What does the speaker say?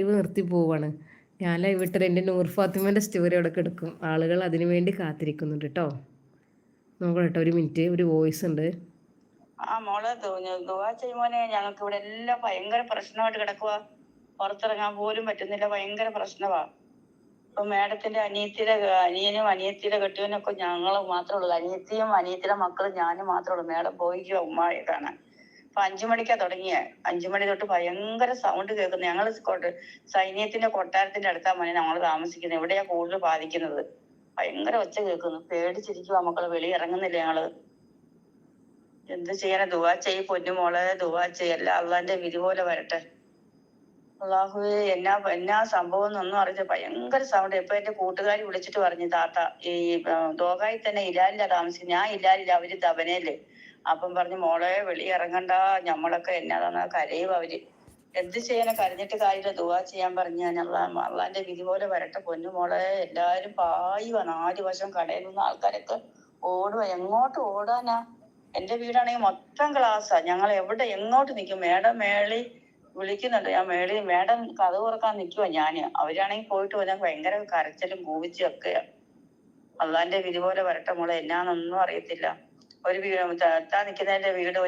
Live നിർത്തി പോവാണ്. ഞാൻ ലൈവ് ഇട്ടത് എൻ്റെ നൂർ ഫാത്തിമേൻ്റെ സ്റ്റോറി അവിടെ കിടക്കും. ആളുകൾ അതിനു വേണ്ടി കാത്തിരിക്കുന്നുണ്ട് കേട്ടോ. നോക്കണം കേട്ടോ, ഒരു മിനിറ്റ്, ഒരു വോയിസ് ഉണ്ട്. മോളെ ദുആ ചെയ്യുമോനെ. ഞങ്ങൾക്ക് ഇവിടെ എല്ലാം ഭയങ്കര പ്രശ്നമായിട്ട് കിടക്കുക. പുറത്തിറങ്ങാൻ പോലും പറ്റുന്നില്ല. ഭയങ്കര പ്രശ്നമാ. ഇപ്പൊ മേഡത്തിന്റെ അനിയനും അനിയത്തിയുടെ കെട്ടിയവനൊക്കെ ഞങ്ങൾ മാത്രമേ ഉള്ളൂ. അനിയത്തിയുടെ മക്കളും ഞാനും മാത്രമേ ഉള്ളൂ. മേഡം പോയിക്കോ ഉമ്മായെ കാണാൻ. അപ്പൊ 5 മണിക്കാ തുടങ്ങിയ. 5 മണി തൊട്ട് ഭയങ്കര സൗണ്ട് കേൾക്കുന്നു. ഞങ്ങള് സൈന്യത്തിന്റെ കൊട്ടാരത്തിന്റെ അടുത്താ മോനെ ഞങ്ങൾ താമസിക്കുന്നത്. എവിടെയാ കൂടുതൽ ബാധിക്കുന്നത്. ഭയങ്കര ഒച്ച കേൾക്കുന്നു. പേടിച്ചിരിക്കുവാ മക്കള്. വെളി ഇറങ്ങുന്നില്ല ഞങ്ങള്. എന്ത് ചെയ്യാനാ? ദുആ ചെയ്യ് പൊന്നുമോളെ, ദുആ ചെയ്യല്ല. അള്ളാന്റെ വിധി പോലെ വരട്ടെ. അള്ളാഹുവേ, എന്നാ സംഭവം എന്നൊന്നും അറിയില്ല. ഭയങ്കര സൗണ്ട്. ഇപ്പൊ എന്റെ കൂട്ടുകാരി വിളിച്ചിട്ട് പറഞ്ഞു, താത്ത ഈ ദോഹായി തന്നെ ഇലാലിലാ താമസിക്കുന്നത്. ഞാൻ ഇലാലില്ല, അവര് ദബനയില്. അപ്പം പറഞ്ഞു, മോളെ വെളി ഇറങ്ങണ്ട, ഞമ്മളൊക്കെ എന്നാ കരയും അവര്. എന്ത് ചെയ്യാനാ? കരഞ്ഞിട്ട് കാര്യമില്ല. ദുആ ചെയ്യാൻ പറഞ്ഞു. ഞാൻ അള്ളാന്റെ വിധി പോലെ വരട്ടെ പൊന്നുമോളെ. എല്ലാരും പായുവാ. 4 വശം കടയിൽ നിന്ന് ആൾക്കാരൊക്കെ ഓടുക. എങ്ങോട്ട് ഓടാനാ? എന്റെ വീടാണെങ്കിൽ മൊത്തം ഗ്ലാസ്സാ. ഞങ്ങൾ എങ്ങോട്ട് നിൽക്കും? മേഡം മേളി വിളിക്കുന്നുണ്ട്. ഞാൻ മേഡം കഥ തുറക്കാൻ നിൽക്കുവാ ഞാന്. അവരാണെങ്കിൽ പോയിട്ട് വരാൻ ഭയങ്കര കരച്ചിലും കൂവിച്ചും ഒക്കെയാ. അള്ളാന്റെ വിധി പോലെ വരട്ടെ മോളെ. എന്നാന്നൊന്നും അറിയത്തില്ല. ഒരു നിൽക്കുന്നതിന്റെ വീട്